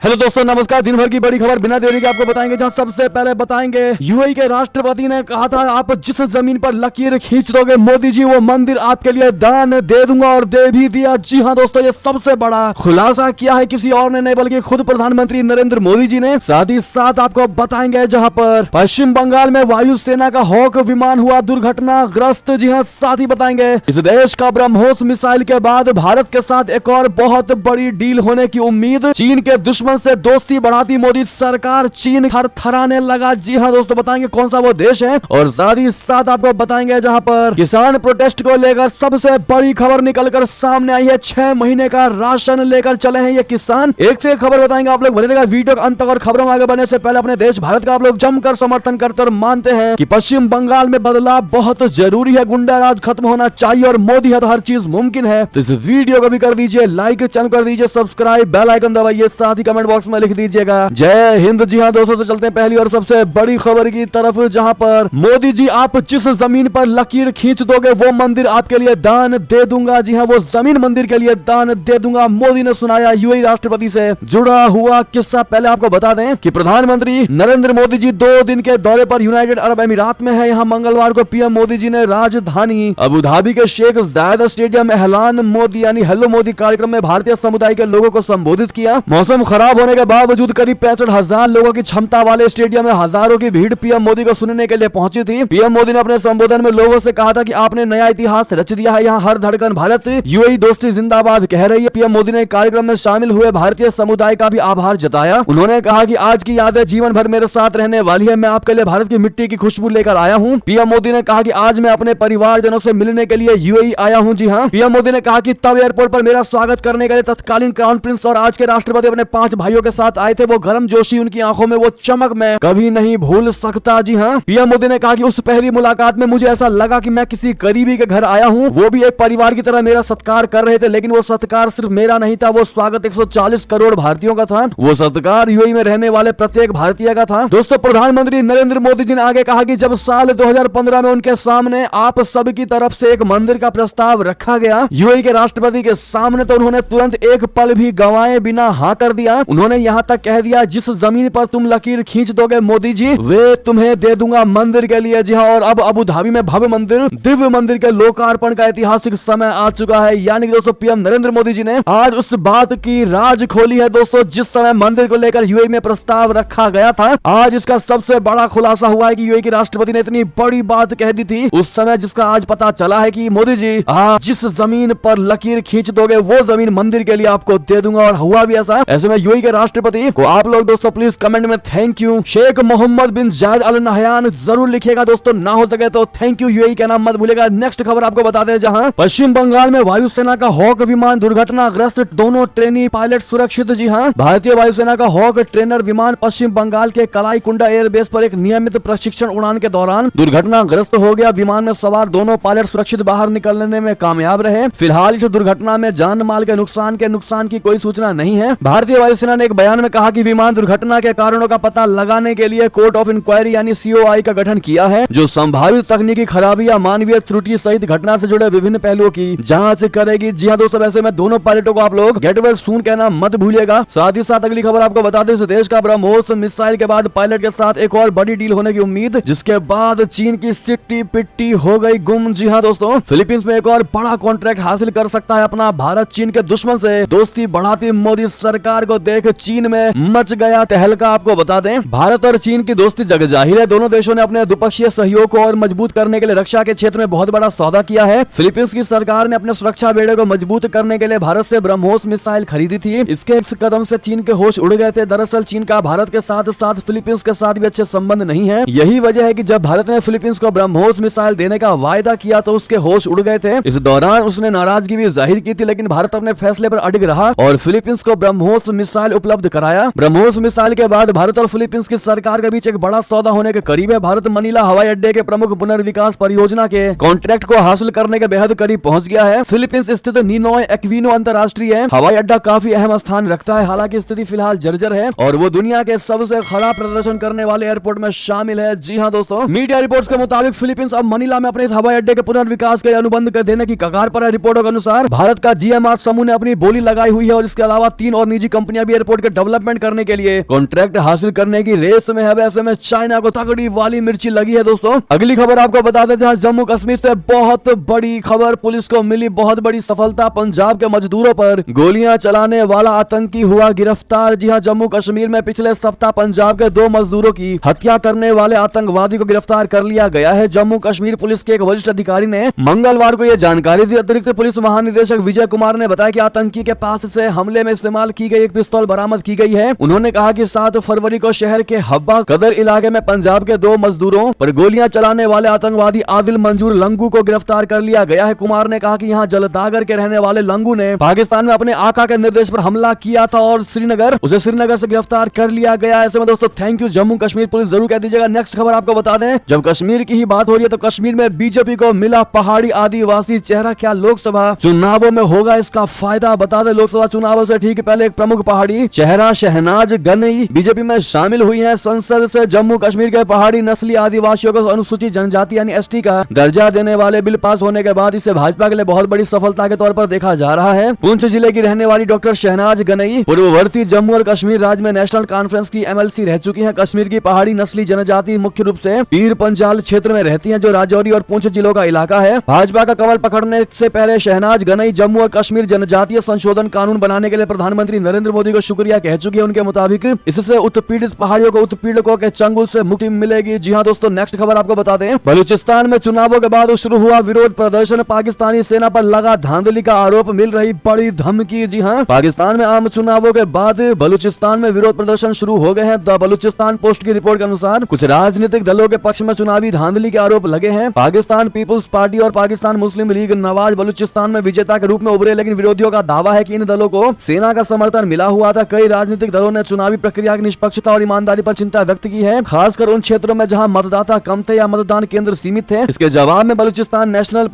Hello दोस्तों, नमस्कार। दिन भर की बड़ी खबर बिना देरी के आपको बताएंगे, जहां सबसे पहले बताएंगे यूएई के राष्ट्रपति ने कहा था आप जिस जमीन पर लकीर खींच दोगे मोदी जी, वो मंदिर आपके लिए दान दे दूंगा, और दे भी दिया। जी हां दोस्तों, ये सबसे बड़ा खुलासा किया है किसी और ने नहीं बल्कि खुद प्रधानमंत्री नरेंद्र मोदी जी ने। साथ ही साथ आपको बताएंगे जहां पर पश्चिम बंगाल में वायुसेना का हॉक विमान हुआ दुर्घटनाग्रस्त। जी हां, साथ ही बताएंगे इस देश का ब्रह्मोस मिसाइल के बाद भारत के साथ एक और बहुत बड़ी डील होने की उम्मीद। चीन के दुश्मन से दोस्ती बढ़ाती मोदी सरकार, चीन थरथराने लगा। जी हां दोस्तों, बताएंगे कौन सा वो देश है। और साथ ही साथ आपको बताएंगे जहां पर किसान प्रोटेस्ट को लेकर सबसे बड़ी खबर निकलकर सामने आई है। 6 महीने का राशन लेकर चले हैं ये किसान। एक से एक खबर बताएंगे, आप लोग बने रहेगा वीडियो के अंत तक। और खबरों में आगे बढ़ने से पहले अपने देश भारत का आप लोग जमकर समर्थन करते और मानते हैं कि पश्चिम बंगाल में बदलाव बहुत जरूरी है, गुंडा राज खत्म होना चाहिए, और मोदी है तो हर चीज मुमकिन है। तो इस वीडियो को भी कर दीजिए लाइक, चैनल कर दीजिए सब्सक्राइब, बेल आइकन दबाइए, साथ ही कमेंट बॉक्स में लिख दीजिएगा जय हिंद। जी हां दोस्तों, तो चलते हैं पहली और सबसे बड़ी खबर की तरफ, जहां पर मोदी जी आप जिस जमीन पर लकीर खींच दोगे वो मंदिर आपके लिए दान दे दूंगा। जी हां, वो जमीन मंदिर के लिए दान दे दूंगा। मोदी ने सुनाया यूएई राष्ट्रपति से जुड़ा हुआ किस्सा। पहले आपको बता दें कि प्रधानमंत्री नरेंद्र मोदी जी 2 दिन के दौरे पर यूनाइटेड अरब अमीरात में है। यहाँ मंगलवार को पीएम मोदी जी ने राजधानी अबू धाबी के शेख जायद स्टेडियम में ऐलान मोदी यानी हेलो मोदी कार्यक्रम में भारतीय समुदाय के लोगों को संबोधित किया। मौसम खराब होने के बावजूद करीब 65,000 लोगों की क्षमता वाले स्टेडियम में हजारों की भीड़ पीएम मोदी को सुनने के लिए पहुंची थी। पीएम मोदी ने अपने संबोधन में लोगों से कहा था कि आपने नया इतिहास रच दिया है, यहाँ हर धड़कन भारत, यूएई दोस्ती जिंदाबाद कह रही है। पीएम मोदी ने कार्यक्रम में शामिल हुए भारतीय समुदाय का भी आभार जताया। उन्होंने कहा कि आज की यादें जीवन भर मेरे साथ रहने वाली है, मैं आपके लिए भारत की मिट्टी की खुशबू लेकर आया हूँ। पीएम मोदी ने कहा कि आज मैं अपने परिवारजनों से मिलने के लिए यूएई आया हूँ। जी हाँ, पीएम मोदी ने कहा कि तब एयरपोर्ट पर मेरा स्वागत करने के लिए तत्कालीन क्राउन प्रिंस और आज के राष्ट्रपति अपने 5 भाइयों के साथ आए थे। वो गर्म जोशी, उनकी आंखों में वो चमक मैं कभी नहीं भूल सकता। जी हाँ, पीएम मोदी ने कहा कि उस पहली मुलाकात में मुझे ऐसा लगा कि मैं किसी करीबी के घर आया हूँ। वो भी एक परिवार की तरह मेरा सत्कार कर रहे थे, लेकिन वो सत्कार सिर्फ मेरा नहीं था, वो स्वागत 140 करोड़ भारतीयों का था। वो सत्कार यूएई में रहने वाले प्रत्येक भारतीय का था। दोस्तों, प्रधानमंत्री नरेंद्र मोदी जी ने आगे कहा कि जब साल 2015 में उनके सामने आप सबकी तरफ से एक मंदिर का प्रस्ताव रखा गया यूएई के राष्ट्रपति के सामने, तो उन्होंने तुरंत एक पल भी गंवाए बिना हाँ कर दिया। उन्होंने यहाँ तक कह दिया जिस जमीन पर तुम लकीर खींच दोगे मोदी जी, वे तुम्हें दे दूंगा मंदिर के लिए। जी हाँ, और अब अबू धाबी में भव्य मंदिर, दिव्य मंदिर के लोकार्पण का ऐतिहासिक समय आ चुका है। यानी कि दोस्तों पीएम नरेंद्र मोदी जी ने आज उस बात की राज खोली है। दोस्तों, जिस समय मंदिर को लेकर यूएई में प्रस्ताव रखा गया था, आज इसका सबसे बड़ा खुलासा हुआ है कि यूएई के राष्ट्रपति ने इतनी बड़ी बात कह दी थी उस समय, जिसका आज पता चला है कि मोदी जी आप जिस जमीन पर लकीर खींच दोगे वो जमीन मंदिर के लिए आपको दे दूंगा। और हुआ भी ऐसा। ऐसे में यूएई के राष्ट्रपति को आप लोग दोस्तों प्लीज कमेंट में थैंक यू शेख मोहम्मद बिन जायद अल नहयान जरूर लिखिएगा दोस्तों, ना हो सके तो थैंक यू यूएई का नाम मत भूलिएगा। नेक्स्ट खबर आपको बता दें, जहां पश्चिम बंगाल में वायुसेना का हॉक विमान दुर्घटनाग्रस्त, दोनों ट्रेनी पायलट सुरक्षित। जी हां, भारतीय वायुसेना का हॉक ट्रेनर विमान पश्चिम बंगाल के कलाईकुंडा एयरबेस पर एक नियमित प्रशिक्षण उड़ान के दौरान दुर्घटनाग्रस्त हो गया। विमान में सवार दोनों पायलट सुरक्षित बाहर निकलने में कामयाब रहे। फिलहाल इस दुर्घटना में जान माल के नुकसान की कोई सूचना नहीं है। भारतीय वायुसेना ने एक बयान में कहा कि विमान दुर्घटना के कारणों का पता लगाने के लिए कोर्ट ऑफ इंक्वायरी यानी सीओआई का गठन किया है, जो संभावित तकनीकी खराबी या मानवीय त्रुटि सहित घटना से जुड़े विभिन्न पहलुओं की जांच करेगी। जी हां दोस्तों, वैसे में दोनों पायलटों को आप लोग गेट वेल सून कहना मत भूलिएगा। साथ ही साथ अगली खबर आपको बता दें, इस देश का ब्रह्मोस मिसाइल के बाद पायलट के साथ एक और बड़ी डील होने की उम्मीद, जिसके बाद चीन की सिट्टी पिट्टी हो गई गुम। जी हां दोस्तों, फिलीपींस में एक और बड़ा कॉन्ट्रैक्ट हासिल कर सकता है अपना भारत। चीन के दुश्मन से दोस्ती बढ़ाती मोदी सरकार को देख चीन में मच गया तहलका। आपको बता दें, भारत और चीन की दोस्ती जग जाहिर है। दोनों देशों ने अपने द्विपक्षीय सहयोग को और मजबूत करने के लिए रक्षा के क्षेत्र में बहुत बड़ा सौदा किया है। फिलीपींस की सरकार ने अपने सुरक्षा बेड़े को मजबूत करने के लिए भारत से ब्रह्मोस मिसाइल खरीदी थी। इसके इस कदम से चीन के होश उड़ गए थे। दरअसल चीन का भारत के साथ साथ फिलीपींस के साथ भी अच्छे संबंध नहीं है। यही वजह है कि जब भारत ने फिलीपींस को ब्रह्मोस मिसाइल देने का वायदा किया तो उसके होश उड़ गए थे। इस दौरान उसने नाराजगी भी जाहिर की थी, लेकिन भारत अपने फैसले पर अडिग रहा और फिलीपींस को ब्रह्मोस मिसाइल उपलब्ध कराया। ब्रह्मोस मिसाइल के बाद भारत और फिलीपींस की सरकार के बीच एक बड़ा सौदा होने के करीब है। भारत मनीला हवाई अड्डे के प्रमुख पुनर्विकास परियोजना के कॉन्ट्रैक्ट को हासिल करने के बेहद करीब पहुंच गया है। फिलीपींस स्थित निनोय एक्विनो अंतरराष्ट्रीय हवाई अड्डा काफी अहम स्थान रखता है। हालांकि स्थिति फिलहाल जर्जर है और वो दुनिया के सबसे खराब प्रदर्शन करने वाले एयरपोर्ट में शामिल है। जी हां दोस्तों, मीडिया रिपोर्ट्स के मुताबिक फिलीपींस अब मनीला में अपने इस हवाई अड्डे के पुनर्विकास के अनुबंध कर देने की कगार पर है। रिपोर्टों के अनुसार भारत का जीएमआर समूह ने अपनी बोली लगाई हुई है और इसके अलावा 3 और निजी कंपनियां भी एयरपोर्ट के डेवलपमेंट करने के लिए कॉन्ट्रैक्ट हासिल करने की रेस में है। वैसे में चाइना को तगड़ी वाली मिर्ची लगी है दोस्तों। अगली खबर आपको बता दें, जहां जम्मू कश्मीर से बहुत बड़ी खबर, पुलिस को मिली बहुत बड़ी सफलता, पंजाब के मजदूरों पर गोलियां चलाने वाला आतंकी हुआ गिरफ्तार। जी हां, जम्मू कश्मीर में पिछले सप्ताह पंजाब के 2 मजदूरों की हत्या करने वाले आतंकवादी को गिरफ्तार कर लिया गया है। जम्मू कश्मीर पुलिस के एक वरिष्ठ अधिकारी ने मंगलवार को यह जानकारी दी। अतिरिक्त पुलिस महानिदेशक विजय कुमार ने बताया कि आतंकी के पास से हमले में इस्तेमाल की गई एक पिस्तौल बरामद की गई है। उन्होंने कहा कि 7 फरवरी को शहर के हब्बा कदर इलाके में पंजाब के 2 मजदूरों पर गोलियां चलाने वाले आतंकवादी आदिल मंजूर लंगू को गिरफ्तार कर लिया गया है। कुमार ने कहा कि यहां जलदागर के रहने वाले लंगू ने पाकिस्तान में अपने आका के निर्देश पर हमला किया था और उसे श्रीनगर से गिरफ्तार कर लिया गया। ऐसे में दोस्तों thank you Jammu Kashmir police, जरूर कह दीजिएगा। नेक्स्ट खबर आपको बता दें, जब कश्मीर की ही बात हो रही है तो कश्मीर में बीजेपी को मिला पहाड़ी आदिवासी चेहरा। क्या लोकसभा चुनावों में होगा इसका फायदा? बता दें, लोकसभा चुनावों से ठीक पहले एक प्रमुख पहाड़ी चेहरा शहनाज गनई बीजेपी में शामिल हुई है। संसद से जम्मू कश्मीर के पहाड़ी नस्ली आदिवासियों को अनुसूचित जनजाति यानी एसटी का दर्जा देने वाले बिल पास होने के बाद इसे भाजपा के लिए बहुत बड़ी सफलता के तौर पर देखा जा रहा है। पुंछ जिले की रहने वाली डॉक्टर शहनाज गनई पूर्ववर्ती जम्मू और कश्मीर राज्य में नेशनल कॉन्फ्रेंस की एमएलसी रह चुकी है। कश्मीर की पहाड़ी नस्ली जनजाति मुख्य रूप से पीर पंजाल क्षेत्र में रहती है, जो राजौरी और पुंछ जिलों का इलाका है। भाजपा का कमल पकड़ने से पहले शहनाज गनई जम्मू और कश्मीर जनजातीय संशोधन कानून बनाने के लिए प्रधानमंत्री नरेंद्र मोदी को शुक्रिया कह चुकी है। उनके मुताबिक इससे उत्पीड़ित पहाड़ियों को उत्पीड़कों के चंगुल से मुक्ति मिलेगी। जी हाँ दोस्तों, नेक्स्ट खबर आपको बता दें, बलूचिस्तान में चुनावों के बाद शुरू हुआ विरोध प्रदर्शन, पाकिस्तानी सेना पर लगा धांधली का आरोप, मिल रही बड़ी धमकी। जी हाँ, पाकिस्तान में आम चुनावों के बाद बलूचिस्तान में विरोध प्रदर्शन शुरू हो गए हैं। द बलूचिस्तान पोस्ट की रिपोर्ट के अनुसार कुछ राजनीतिक दलों के पक्ष में चुनावी धांधली के आरोप लगे हैं। पाकिस्तान पीपुल्स पार्टी और पाकिस्तान मुस्लिम लीग नवाज बलूचिस्तान में विजेता के रूप में उभरे, लेकिन विरोधियों का दावा है कि इन दलों को सेना का समर्थन मिला हुआ था। कई राजनीतिक दलों ने चुनावी प्रक्रिया की निष्पक्षता और ईमानदारी पर चिंता व्यक्त की है, खासकर उन क्षेत्रों में जहां मतदाता कम थे या मतदान केंद्र सीमित थे। इसके जवाब में बलूचिस्तान नेशनल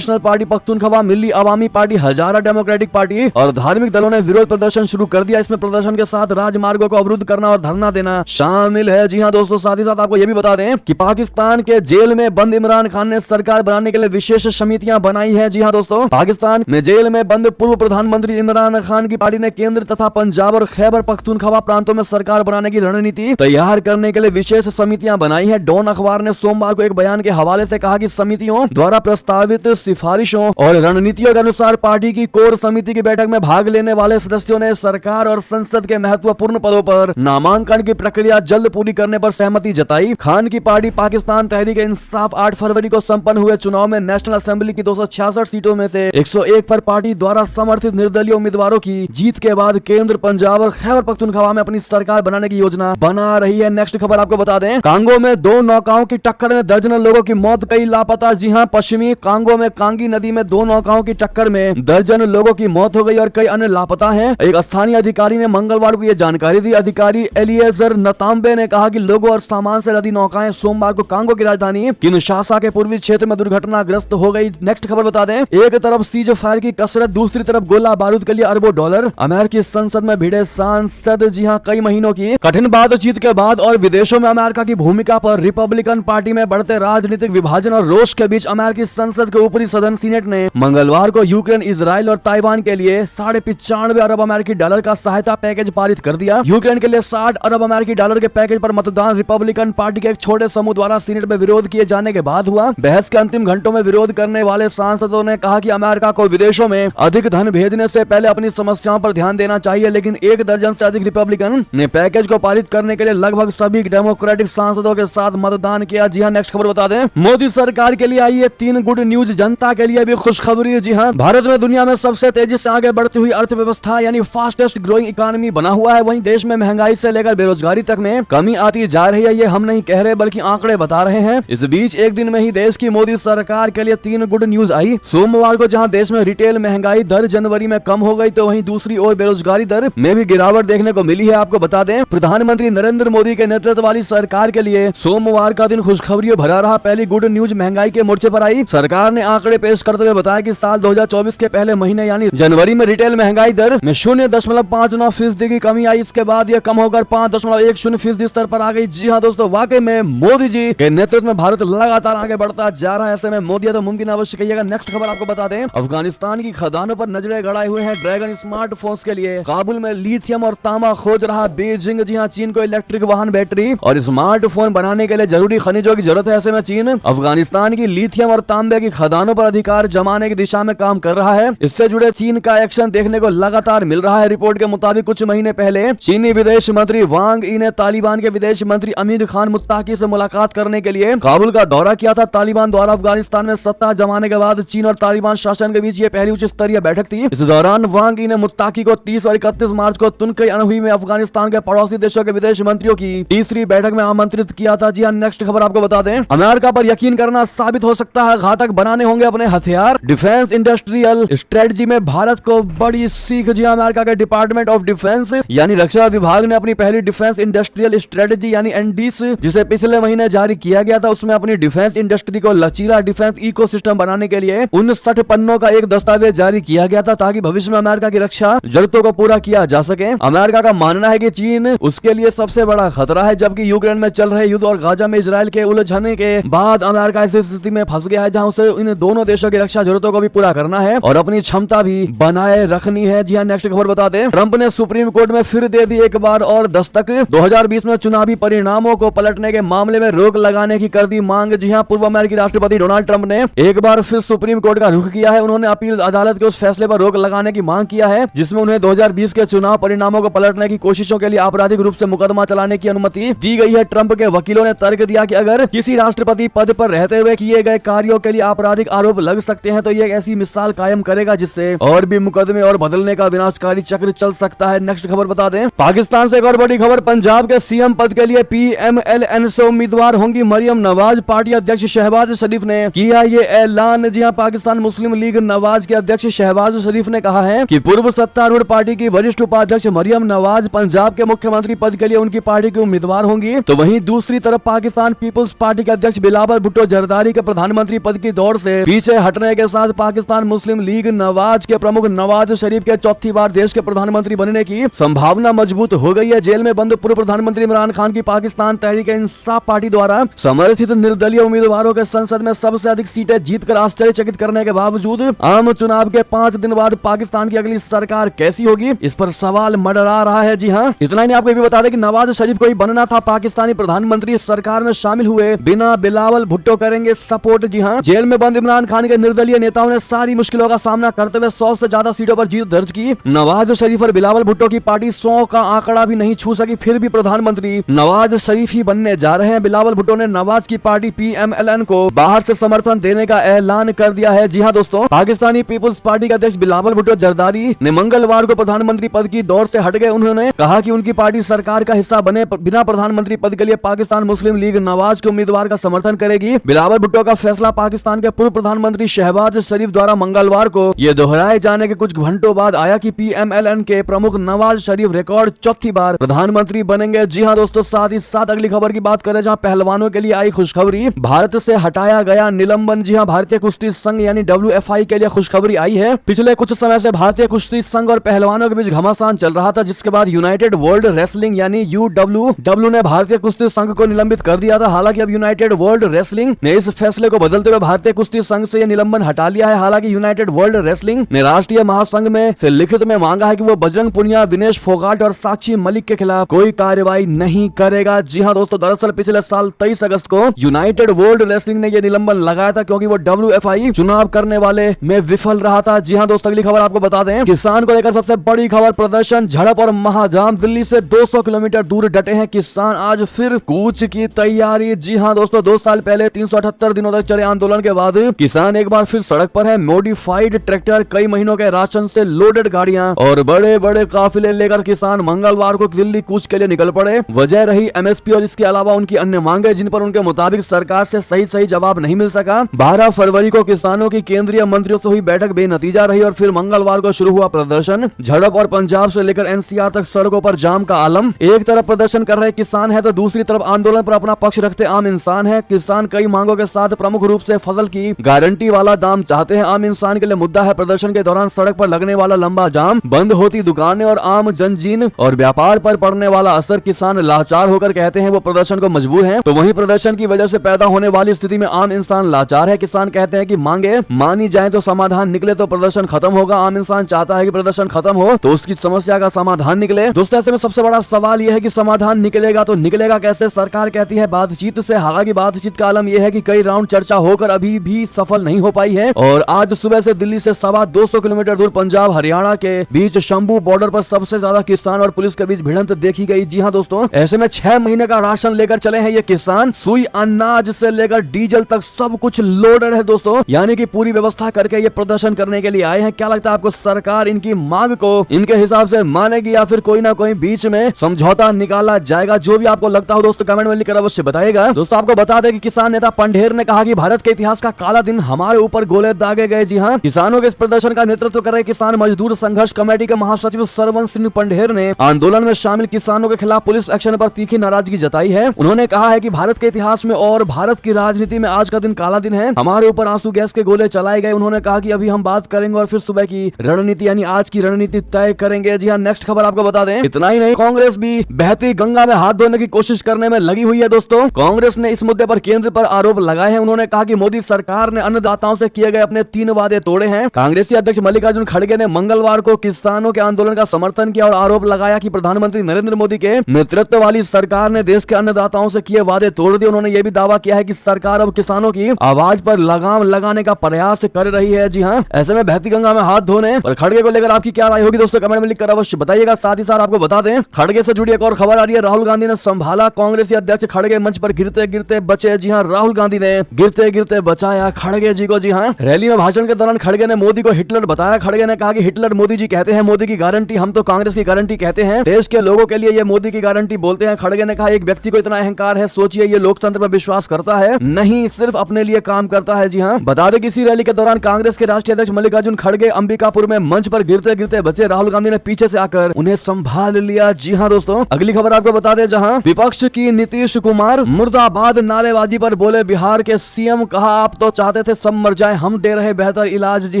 पार्टी पख्तूनख्वा, मिल्ली अवामी पार्टी, हजारा डेमोक्रेटिक पार्टी और धार्मिक दलों ने विरोध प्रदर्शन शुरू कर दिया। इसमें प्रदर्शन के साथ राजमार्गों को अवरुद्ध करना और धरना देना शामिल है। जी हाँ दोस्तों, साथ ही साथ आपको यह भी बता दें कि पाकिस्तान के जेल में बंद इमरान खान ने सरकार बनाने के लिए विशेष समितियां बनाई है। जी हाँ दोस्तों, पाकिस्तान में जेल में बंद पूर्व प्रधानमंत्री इमरान खान की पार्टी ने केंद्र तथा पंजाब और खैबर पख्तूनख्वा प्रांतों में सरकार बनाने की रणनीति तैयार करने के लिए विशेष समितियां बनाई है। डॉन अखबार ने सोमवार को एक बयान के हवाले से कहा कि समितियों द्वारा प्रस्तावित सिफारिशों और रणनीतियों के अनुसार पार्टी की कोर समिति की बैठक में भाग लेने वाले सदस्यों ने सरकार और संसद के महत्वपूर्ण पदों पर नामांकन की प्रक्रिया जल्द पूरी करने पर सहमति जताई। खान की पार्टी पाकिस्तान तहरीक इंसाफ 8 फरवरी को संपन्न हुए चुनाव में नेशनल असेंबली की 266 सीटों में से 101 पर पार्टी द्वारा समर्थित निर्दलीय उम्मीदवारों की जीत के बाद केंद्र, पंजाब और खैबर पख्तूनख्वा में अपनी सरकार बनाने की योजना बना रही है। नेक्स्ट खबर आपको बता दें, कांगो में 2 नौकाओं की टक्कर में दर्जनों लोगों की मौत, कई लापता। जी हां, पश्चिमी कांगो में कांगी नदी में 2 नौकाओं की टक्कर में दर्जन लोगों की मौत हो गई और कई अन्य लापता हैं। एक स्थानीय अधिकारी ने मंगलवार को यह जानकारी दी। अधिकारी एलिएजर नताम्बे ने कहा कि लोगों और सामान से लदी नौकाएं सोमवार को कांगो की राजधानी किनशासा के पूर्वी क्षेत्र में दुर्घटनाग्रस्त हो गई। नेक्स्ट खबर बता दें, एक तरफ सीज फायर की कसरत, दूसरी तरफ गोला बारूद के लिए अरबों डॉलर। अमेरिकी संसद में भिड़े सांसद। जी हां, कई महीनों की कठिन बातचीत के बाद और विदेशों में अमेरिका की भूमिका पर रिपब्लिकन पार्टी में बढ़ते राजनीतिक विभाजन और रोष के बीच अमेरिकी संसद के ऊपरी सदन सीनेट ने मंगलवार को यूक्रेन, इजराइल और ताइवान के लिए $95 अरब अमेरिकी डॉलर का सहायता पैकेज पारित कर दिया। यूक्रेन के लिए $60 अरब अमेरिकी डॉलर के पैकेज पर मतदान रिपब्लिकन पार्टी के एक छोटे समूह द्वारा सीनेट में विरोध किए जाने के बाद हुआ। बहस के अंतिम घंटों में विरोध करने वाले सांसदों ने कहा कि अमेरिका को विदेशों में अधिक धन भेजने से पहले अपनी समस्याओं पर ध्यान देना चाहिए, लेकिन 1 दर्जन से अधिक रिपब्लिकन ने पैकेज को पारित करने के लिए लगभग सभी डेमोक्रेटिक सांसदों के साथ मतदान किया। जी हाँ, नेक्स्ट खबर बता दें, मोदी सरकार के लिए आई है 3 गुड न्यूज, जनता के लिए भी खुशखबरी। जी हाँ, भारत में दुनिया में सबसे तेजी से आगे बढ़ती हुई अर्थव्यवस्था यानी फास्टेस्ट ग्रोइंग इकोनॉमी बना हुआ है। वहीं देश में महंगाई से लेकर बेरोजगारी तक में कमी आती जा रही है। ये हम नहीं कह रहे बल्कि आंकड़े बता रहे हैं। इस बीच एक दिन में ही देश की मोदी सरकार के लिए 3 गुड न्यूज आई। सोमवार को जहां देश में रिटेल महंगाई दर जनवरी में कम हो गई, तो वहीं दूसरी ओर बेरोजगारी दर में भी गिरावट देखने को मिली है। आपको बता दें, प्रधानमंत्री नरेंद्र मोदी के नेतृत्व वाली सरकार के लिए सोमवार का दिन खुशखबरियों भरा रहा। पहली गुड न्यूज महंगाई के मोर्चे पर आई। सरकार ने आंकड़े पेश करते हुए बताया कि साल 2024 के पहले महीने यानी जनवरी में रिटेल महंगाई दर में 0.59% की कमी आई। इसके बाद यह कम होकर 5.10% स्तर पर आ गई। जी हाँ दोस्तों, वाकई में मोदी जी के नेतृत्व में भारत लगातार आगे बढ़ता जा रहा है। ऐसे में मोदी है तो मुमकिन अवश्य कहिएगा। नेक्स्ट खबर आपको बता दें, अफगानिस्तान की खदानों पर नजरें गड़ाए हुए हैं ड्रैगन स्मार्टफोन्स के लिए। काबुल में में लिथियम और तांबा खोज रहा बीजिंग। जी हाँ, चीन को इलेक्ट्रिक वाहन, बैटरी और स्मार्टफोन बनाने के लिए जरूरी खनिजों की जरूरत है। ऐसे में चीन अफगानिस्तान की लिथियम और तांबे की खदानों पर अधिकार जमाने की दिशा में काम कर रहा है। इससे जुड़े चीन का एक्शन देखने को लगातार मिल रहा है। रिपोर्ट के मुताबिक कुछ महीने पहले चीनी विदेश मंत्री वांग यी ने तालिबान के विदेश मंत्री अमीर खान मुत्ताकी से मुलाकात करने के लिए काबुल का दौरा किया था। तालिबान द्वारा अफगानिस्तान में सत्ता जमाने के बाद चीन और तालिबान शासन के बीच ये पहली उच्च स्तरीय बैठक थी। इस दौरान वांग यी ने मुत्ताकी को 30 और 31 मार्च को तुनकई अनहुई में अफगानिस्तान के पड़ोसी देशों के विदेश मंत्रियों की तीसरी बैठक में आमंत्रित किया था। जी हाँ, नेक्स्ट खबर आपको बता दें, अमेरिका पर यकीन करना साबित हो सकता है घातक बनाने होंगे अपने हथियार। डिफेंस इंडस्ट्रियल स्ट्रेटजी में भारत को बड़ी सीख। जी, अमेरिका के डिपार्टमेंट ऑफ डिफेंस यानी रक्षा विभाग ने अपनी पहली डिफेंस इंडस्ट्रियल स्ट्रेटजी यानी एनडीस, जिसे पिछले महीने जारी किया गया था, उसमें अपनी डिफेंस इंडस्ट्री को लचीला डिफेंस इकोसिस्टम बनाने के लिए 59 पन्नों का एक दस्तावेज जारी किया गया था, ताकि भविष्य में अमेरिका की रक्षा जरूरतों को पूरा किया जा सके। अमेरिका का मानना है कि चीन उसके लिए सबसे बड़ा खतरा है, जबकि यूक्रेन में चल रहे युद्ध और गाजा में इजराइल के उलझने के बाद अमेरिका ऐसी स्थिति में फंस गया है जहां उसे इन दोनों देशों की रक्षा जरूरतों को भी पूरा करना है और अपनी क्षमता भी बनाए रखनी है। जी हाँ, नेक्स्ट खबर बता दें, ट्रंप ने सुप्रीम कोर्ट में फिर दे दी एक बार और दस्तक। 2020 में चुनावी परिणामों को पलटने के मामले में रोक लगाने की कर दी मांग। जी हाँ, पूर्व अमेरिकी राष्ट्रपति डोनाल्ड ट्रंप ने एक बार फिर सुप्रीम कोर्ट का रुख किया है। उन्होंने अपील अदालत के उस फैसले पर रोक लगाने की मांग किया है जिसमें उन्हें 2020 के चुनाव परिणामों को पलटने की कोशिशों के लिए आपराधिक रूप से मुकदमा चलाने की अनुमति दी गई है। ट्रंप के वकीलों ने तर्क दिया कि अगर किसी राष्ट्रपति पद पर रहते हुए किए गए कार्यों के लिए आपराधिक आरोप लग सकते हैं तो ये ऐसी मिसाल कायम करेगा जिससे और भी मुकदमे और बदलने का विनाशकारी चक्र चल सकता है। नेक्स्ट खबर बता दें, पाकिस्तान से एक और बड़ी खबर, पंजाब के सीएम पद के लिए पीएमएलएन से उम्मीदवार होंगी मरियम नवाज। पार्टी अध्यक्ष शहबाज शरीफ ने किया ये ऐलान। जी हां, पाकिस्तान मुस्लिम लीग नवाज के अध्यक्ष शहबाज शरीफ ने कहा है कि पूर्व सत्तारूढ़ पार्टी की वरिष्ठ उपाध्यक्ष मरियम नवाज पंजाब के मुख्यमंत्री पद के लिए उनकी पार्टी की उम्मीदवार होंगी। तो वहीं दूसरी तरफ पाकिस्तान पीपुल्स पार्टी के अध्यक्ष बिलावल भुट्टो जरदारी के प्रधानमंत्री पद की दौड़ से पीछे हटने के साथ पाकिस्तान मुस्लिम लीग नवाज के प्रमुख नवाज शरीफ के चौथी बार देश के प्रधानमंत्री बनने की संभावना मजबूत हो गई है। जेल में बंद पूर्व प्रधानमंत्री इमरान खान की पाकिस्तान तहरीक इंसाफ पार्टी द्वारा समर्थित निर्दलीय उम्मीदवारों के संसद में सबसे अधिक सीटें जीतकर आश्चर्यचकित करने के बावजूद आम चुनाव के 5 दिन बाद पाकिस्तान की अगली सरकार कैसी होगी, इस पर सवाल मंडरा रहा है। जी हाँ, इतना ही आपको ये भी बता दें कि नवाज शरीफ को ही बनना था पाकिस्तानी प्रधानमंत्री। सरकार में शामिल हुए बिना बिलावल भुट्टो करेंगे सपोर्ट। जी हाँ, जेल में बंद इमरान खान के निर्दलीय नेताओं ने सारी मुश्किलों का सामना करते हुए 100 से ज्यादा सीटों पर जीत दर्ज की। नवाज शरीफ और बिलावल भुट्टो की पार्टी 100 का आंकड़ा भी नहीं छू सकी, फिर भी प्रधानमंत्री नवाज शरीफ ही बनने जा रहे हैं। बिलावल भुट्टो ने नवाज की पार्टी पीएमएलएन को बाहर से समर्थन देने का ऐलान कर दिया है। जी हाँ दोस्तों, पाकिस्तानी पीपुल्स पार्टी के अध्यक्ष बिलावल भुट्टो जरदारी ने मंगलवार को प्रधानमंत्री पद की दौड़ से हट गए। उन्होंने कहा कि उनकी पार्टी सरकार का हिस्सा बने बिना प्रधानमंत्री पद के लिए पाकिस्तान मुस्लिम लीग नवाज के उम्मीदवार का समर्थन करेगी। बिलावल भुट्टो का फैसला पाकिस्तान के पूर्व प्रधानमंत्री शहबाज शरीफ द्वारा मंगलवार को ये दोहराए जाने के कुछ घंटों बाद आया कि पीएमएलएन के प्रमुख नवाज शरीफ रिकॉर्ड चौथी बार प्रधानमंत्री बनेंगे। जी हाँ दोस्तों, साथ ही साथ अगली खबर की बात करें जहाँ पहलवानों के लिए आई खुशखबरी, भारत से हटाया गया निलंबन। जी हाँ, भारतीय कुश्ती संघ यानी WFI के लिए खुशखबरी आई है। पिछले कुछ समय से भारतीय कुश्ती संघ और पहलवानों के बीच घमासान चल रहा था, जिसके बाद यूनाइटेड वर्ल्ड रेसलिंग यानी UWW ने भारतीय कुश्ती संघ को निलंबित कर दिया था। हालांकि अब यूनाइटेड वर्ल्ड रेसलिंग ने इस फैसले को बदलते हुए भारतीय कुश्ती संघ से यह निलंबन हटा लिया है। हालांकि यूनाइटेड वर्ल्ड रेसलिंग ने राष्ट्रीय महासंघ में से लिखित में मांगा है कि वो बजरंग पुनिया, विनेश फोगाट और साक्षी मलिक के खिलाफ कोई कार्रवाई नहीं करेगा। जी हाँ दोस्तों, दरअसल पिछले साल 23 अगस्त को यूनाइटेड वर्ल्ड रेसलिंग ने यह निलंबन लगाया था क्योंकि वो WFI चुनाव करने वाले में विफल रहा था। जी हाँ दोस्तों, अगली खबर आपको बता दें, किसान को लेकर सबसे बड़ी खबर, प्रदर्शन, झड़प और महाजाम। दिल्ली से 200 किलोमीटर दूर डटे हैं किसान, आज फिर कूच की तैयारी। जी हाँ दोस्तों, 2 साल पहले 378 दिनों तक चले आंदोलन के बाद किसान एक बार फिर सड़क पर है। मॉडिफाइड ट्रैक्टर, कई महीनों के राशन से लोडेड गाड़ियां और बड़े बड़े काफिले लेकर किसान मंगलवार को दिल्ली कूच के लिए निकल पड़े। वजह रही MSP और इसके अलावा उनकी अन्य मांगे, जिन पर उनके मुताबिक सरकार से सही जवाब नहीं मिल सका। 12 फरवरी को किसानों की केंद्रीय मंत्रियों से हुई बैठक बेनतीजा रही और फिर मंगलवार को शुरू हुआ प्रदर्शन, झड़प और पंजाब से लेकर NCR तक सड़कों पर जाम का आलम। एक तरफ प्रदर्शन कर रहे किसान है तो दूसरी तरफ आंदोलन पर अपना पक्ष रखते आम इंसान है। किसान कई मांगों के साथ प्रमुख रूप से फसल की गारंटी वाला दाम चाहते हैं। आम इंसान के लिए मुद्दा है प्रदर्शन के दौरान सड़क पर लगने वाला लंबा जाम, बंद होती दुकानें और आम जनजीवन और व्यापार पर पड़ने वाला असर। किसान लाचार होकर कहते हैं वो प्रदर्शन को मजबूर हैं, तो वहीं प्रदर्शन की वजह से पैदा होने वाली स्थिति में आम इंसान लाचार है। किसान कहते हैं कि मांगे मानी जाए तो समाधान निकले तो प्रदर्शन खत्म होगा। आम इंसान चाहता है कि प्रदर्शन खत्म हो तो उसके उसकी समस्या का समाधान निकले। दोस्तों ऐसे में सबसे बड़ा सवाल यह है कि समाधान निकलेगा तो निकलेगा कैसे। सरकार कहती है बातचीत से, हालांकि बातचीत का आलम यह है कि कई राउंड चर्चा होकर अभी भी सफल नहीं हो पाई है। और आज सुबह से दिल्ली से 250 किलोमीटर दूर पंजाब हरियाणा के बीच शंभू बॉर्डर पर सबसे ज्यादा किसान और पुलिस के बीच भिड़ंत देखी गई। जी हाँ दोस्तों, ऐसे में 6 महीने का राशन लेकर चले हैं ये किसान। सुई अनाज से लेकर डीजल तक सब कुछ लोडेड है दोस्तों, यानी कि पूरी व्यवस्था करके ये प्रदर्शन करने के लिए आए हैं। क्या लगता है आपको, सरकार इनकी मांग को इनके हिसाब से मानेगी या फिर कोई ना कोई बीच में समझौता निकाला जाएगा? जो भी आपको लगता हो दोस्तों कमेंट में लिखकर अवश्य बताइएगा। दोस्तों आपको बता दें कि किसान नेता पंढेर ने कहा कि भारत के इतिहास का काला दिन हमारे ऊपर गोले दागे गए। जी हाँ, किसानों के इस प्रदर्शन का नेतृत्व कर रहे किसान मजदूर संघर्ष कमेटी के महासचिव सरवन सिंह पंढेर ने आंदोलन में शामिल किसानों के खिलाफ पुलिस एक्शन पर तीखी नाराजगी जताई है। उन्होंने कहा है कि भारत के इतिहास में और भारत की राजनीति में आज का दिन काला दिन है, हमारे ऊपर आंसू गैस के गोले चलाए गए। उन्होंने कहा कि अभी हम बात करेंगे और फिर सुबह की रणनीति यानी आज की रणनीति तय करेंगे। जी हाँ, नेक्स्ट खबर आपको बता दें, इतना ही नहीं, कांग्रेस भी बहती गंगा में हाथ धोने की कोशिश करने में लगी हुई है। दोस्तों कांग्रेस ने इस मुद्दे पर केंद्र पर आरोप लगाए हैं। उन्होंने कहा कि मोदी सरकार ने अन्नदाताओं से किए गए अपने 3 वादे तोड़े हैं। कांग्रेसी अध्यक्ष मल्लिकार्जुन खड़गे ने मंगलवार को किसानों के आंदोलन का समर्थन किया और आरोप लगाया कि प्रधानमंत्री नरेंद्र मोदी के नेतृत्व वाली सरकार ने देश के अन्नदाताओं से किए वादे तोड़ दिए। उन्होंने यह भी दावा किया है कि सरकार अब किसानों की आवाज पर लगाम लगाने का प्रयास कर रही है। जी हाँ, ऐसे में बहती गंगा में हाथ धोने और खड़गे को लेकर आपकी क्या राय होगी दोस्तों कमेंट में लिखकर अवश्य बताइएगा। साथ ही साथ आपको बता दें, खड़गे से जुड़ी एक और खबर आ रही है। राहुल गांधी ने संभाला कांग्रेसी अध्यक्ष खड़गे, मंच पर गिरते गिरते बचे। जी हाँ, राहुल गांधी ने गिरते गिरते बचाया खड़गे जी को। जी हाँ, रैली में भाषण के दौरान खड़गे ने मोदी को हिटलर बताया। खड़गे ने कहा कि हिटलर मोदी जी कहते हैं मोदी की गारंटी, हम तो कांग्रेस की गारंटी कहते हैं, देश के लोगों के लिए ये मोदी की गारंटी बोलते हैं। खड़गे ने कहा एक व्यक्ति को इतना अहंकार है, सोचिए ये लोकतंत्र पर विश्वास करता है, नहीं सिर्फ अपने लिए काम करता है। जी हाँ, बता दें किसी रैली के दौरान कांग्रेस के राष्ट्रीय अध्यक्ष मल्लिकार्जुन खड़गे अंबिकापुर में मंच पर गिरते गिरते बचे। राहुल गांधी ने पीछे से आकर उन्हें संभाल लिया। जी हाँ दोस्तों, अगली खबर आपको बता दें, जहां विपक्ष की नीतीश कुमार मुर्दाबाद नारेबाजी पर बोले बिहार के सीएम, कहा आप तो चाहते थे सब मर जाए, हम दे रहे बेहतर इलाज। जी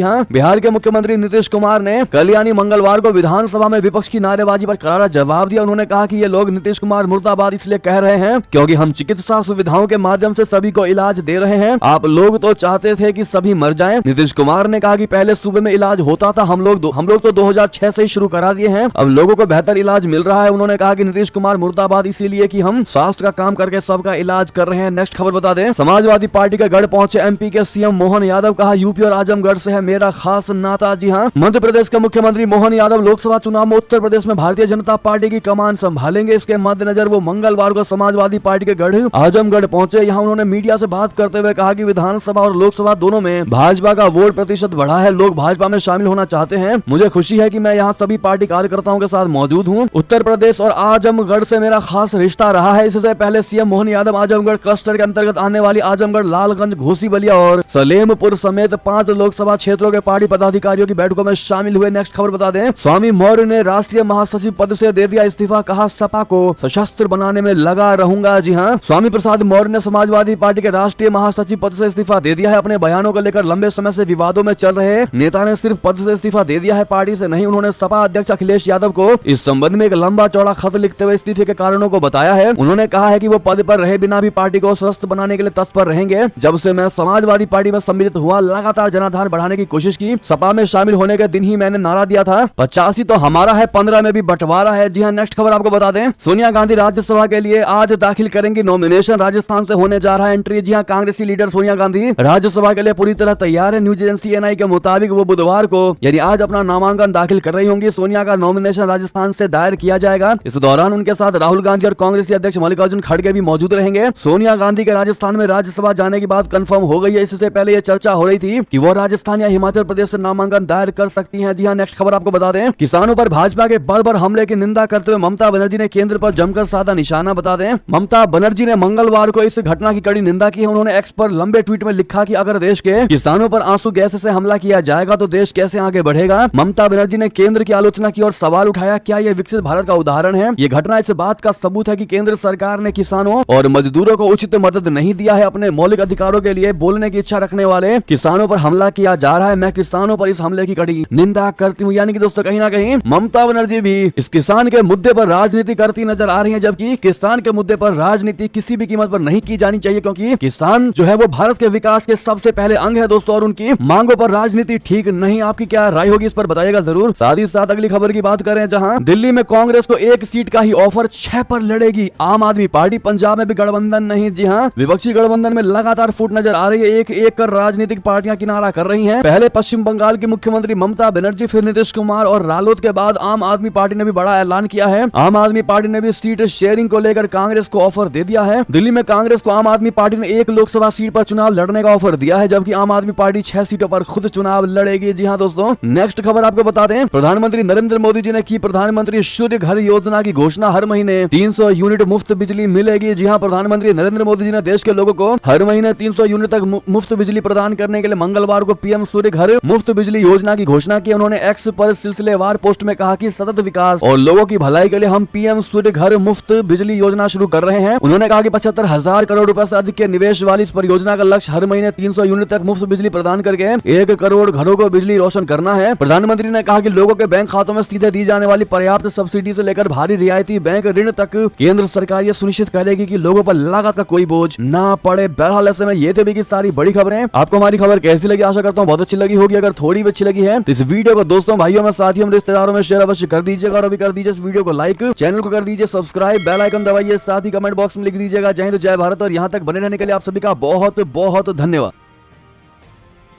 हाँ, बिहार के मुख्यमंत्री नीतीश कुमार ने कल यानी मंगलवार को विधानसभा में विपक्ष की नारेबाजी पर करारा जवाब दिया। उन्होंने कहा कि ये लोग नीतीश कुमार मुर्दाबाद इसलिए कह रहे हैं क्योंकि हम चिकित्सा सुविधाओं के माध्यम से सभी को इलाज दे रहे हैं, आप लोग तो चाहते थे कि सभी मर जाएं। नीतीश कुमार ने कहा कि पहले सूबे में इलाज होता था, हम लोग तो 2006 से ही शुरू करा दिए हैं, अब लोगों को बेहतर इलाज मिल रहा है। उन्होंने कहा कि नीतीश कुमार मुर्दाबाद इसीलिए कि हम स्वास्थ्य का काम करके सबका इलाज कर रहे हैं। नेक्स्ट खबर बता दें, समाजवादी पार्टी के गढ़ पहुंचे एमपी के सीएम मोहन यादव, कहा यूपी और आजमगढ़ से है मेरा खास नाता। जी हाँ, मध्य प्रदेश के मुख्यमंत्री मोहन यादव लोकसभा चुनाव में उत्तर प्रदेश में भारतीय जनता पार्टी की कमान संभालेंगे। इसके मद्देनजर वो मंगलवार को समाजवादी पार्टी के गढ़ आजमगढ़ पहुंचे। यहाँ उन्होंने मीडिया से बात करते हुए कहा कि विधानसभा और लोकसभा दोनों में भाजपा का वोट प्रतिशत बढ़ा है, लोग भाजपा में शामिल होना चाहते हैं, मुझे खुशी है कि मैं यहाँ सभी पार्टी कार्यकर्ताओं के साथ मौजूद हूँ। उत्तर प्रदेश और आजमगढ़ से मेरा खास रिश्ता रहा है। इससे पहले सीएम मोहन यादव आजमगढ़ क्लस्टर के अंतर्गत आने वाली आजमगढ़, लालगंज, घोसीबलिया और सलेमपुर समेत 5 लोकसभा क्षेत्रों के पार्टी पदाधिकारियों की बैठकों में शामिल हुए। नेक्स्ट खबर बता दें, स्वामी मौर्य ने राष्ट्रीय महासचिव पद से दे दिया इस्तीफा, कहा सपा को सशस्त्र बनाने में लगा रहूंगा। जी हाँ, स्वामी प्रसाद मौर्य ने समाजवादी पार्टी के राष्ट्रीय महासचिव पद से इस्तीफा दे दिया है। अपने बयानों को लेकर लंबे समय से विवादों में चल रहे नेता ने सिर्फ पद से इस्तीफा दे दिया है, पार्टी से नहीं। उन्होंने सपा अध्यक्ष अखिलेश यादव को इस संबंध में एक लंबा चौड़ा खत लिखते हुए इस्तीफे के कारणों को बताया है। उन्होंने कहा है कि वो पद पर रहे बिना भी पार्टी को स्वस्थ बनाने के लिए तत्पर रहेंगे। जब से मैं समाजवादी पार्टी में सम्मिलित हुआ, लगातार जनाधार बढ़ाने की कोशिश की। सपा में शामिल होने के दिन ही मैंने नारा दिया था 85 तो हमारा है, 15 में भी बंटवारा है। जी हाँ, नेक्स्ट खबर आपको बता दें, सोनिया गांधी राज्यसभा के लिए आज दाखिल करेंगी नॉमिनेशन, राजस्थान से होने जा रहा है एंट्री। जी हाँ, कांग्रेसी लीडर सोनिया गांधी राज्यसभा के लिए पूरी तरह तैयार है। न्यूज एजेंसी एनआई के मुताबिक वो बुधवार को यानी आज अपना नामांकन दाखिल कर रही होंगी। सोनिया का नॉमिनेशन राजस्थान से दायर किया जाएगा। इस दौरान उनके साथ राहुल गांधी और कांग्रेसी अध्यक्ष मल्लिकार्जुन खड़गे भी मौजूद रहेंगे। सोनिया गांधी के राजस्थान में राज्यसभा जाने की बात कंफर्म हो गई है। इससे पहले ये चर्चा हो रही थी कि वो राजस्थान या हिमाचल प्रदेश से नामांकन दायर कर सकती हैं। जी हाँ, नेक्स्ट खबर आपको बता दें, किसानों पर भाजपा के बर्बर हमले की निंदा करते हुए ममता बनर्जी ने केंद्र पर जमकर साधा निशाना। बता दें, ममता बनर्जी ने मंगलवार को इस घटना की कड़ी निंदा की है। उन्होंने एक्स पर लंबे ट्वीट में लिखा कि अगर देश के किसानों पर आंसू गैस से हमला किया जाएगा तो देश कैसे आगे बढ़ेगा। ममता बनर्जी ने केंद्र की आलोचना की और सवाल उठाया, क्या यह विकसित भारत का उदाहरण है? ये घटना इस बात का सबूत है कि केंद्र सरकार ने किसानों और मजदूरों को उचित मदद नहीं दिया है। अपने मौलिक अधिकारों के लिए बोलने की इच्छा रखने वाले किसानों पर हमला किया जा रहा है। मैं किसानों पर इस हमले की कड़ी निंदा करती हूँ। यानी कि दोस्तों कहीं ना कहीं ममता बनर्जी भी इस किसान के मुद्दे पर राजनीति करती नजर आ रही है, जबकि किसान के मुद्दे पर राजनीति किसी भी कीमत पर नहीं की जानी चाहिए, क्योंकि किसान जो है वो भारत के विकास के सबसे पहले अंग है दोस्तों, और उनकी मांगों पर राजनीति ठीक नहीं। आपकी क्या राय होगी इस पर बताइएगा जरूर। साथ ही साथ साथ अगली खबर की बात करें, जहां दिल्ली में कांग्रेस को एक सीट का ही ऑफर 6 पर लड़ेगी आम आदमी पार्टी। पंजाब में भी गठबंधन नहीं, जी हां, विपक्षी गठबंधन में लगातार फूट नजर आ रही है। एक एक कर राजनीतिक पार्टियां किनारा कर रही हैं। पहले पश्चिम बंगाल की मुख्यमंत्री ममता बनर्जी, फिर नीतीश कुमार और रालोद के बाद आम आदमी पार्टी ने भी बड़ा ऐलान किया है। आम आदमी पार्टी ने भी सीट शेयरिंग को लेकर कांग्रेस को ऑफर दे दिया है। दिल्ली में कांग्रेस को आम आदमी पार्टी ने एक लोकसभा सीट पर चुनाव लड़ने का ऑफर दिया है, जबकि आम आदमी पार्टी 6 सीटों पर खुद चुनाव लड़ेगी। जी हां दोस्तों, नेक्स्ट खबर आपको बता दें, प्रधानमंत्री नरेंद्र मोदी जी ने की प्रधानमंत्री सूर्य घर योजना की घोषणा। हर महीने 300 यूनिट मुफ्त बिजली मिलेगी। जी हां, प्रधानमंत्री नरेंद्र मोदी जी ने देश के लोगों को हर महीने 300 यूनिट तक मुफ्त बिजली प्रदान करने के लिए मंगलवार को पीएम सूर्य घर मुफ्त बिजली योजना की घोषणा की। उन्होंने एक्स पर सिलसिलेवार पोस्ट में कहा कि सतत विकास और लोगों की भलाई के लिए हम पीएम सूर्य घर मुफ्त बिजली योजना शुरू कर रहे हैं। उन्होंने कहा कि 75,000 करोड़ रुपए से अधिक के निवेश वाली इस परियोजना का लक्ष्य हर महीने 300 यूनिट तक मुफ्त बिजली प्रदान करके 1 करोड़ घरों को बिजली रोशन करना है। प्रधानमंत्री ने कहा कि लोगों के बैंक खातों में सीधे दी जाने वाली पर्याप्त सब्सिडी से लेकर भारी रियायती बैंक ऋण तक केंद्र सरकार ये सुनिश्चित करेगी कि लोगों पर लागत का कोई बोझ ना पड़े। बहरहाल ऐसे में ये थे भी की सारी बड़ी खबरें। आपको हमारी खबर कैसी लगी? आशा करता हूँ बहुत अच्छी लगी होगी। अगर थोड़ी भी अच्छी लगी है तो इस वीडियो को दोस्तों, भाइयों में, साथियों में, रिश्तेदारों में शेयर अवश्य कर दीजिएगा और अभी कर दीजिए इस वीडियो को लाइक, चैनल को कर दीजिए सब्सक्राइब, बेल आइकन दबाइए, साथ ही कमेंट बॉक्स में लिख दीजिएगा जय हिंद जय भारत। और यहाँ तक बने रहने के लिए आप सभी का बहुत बहुत धन्यवाद।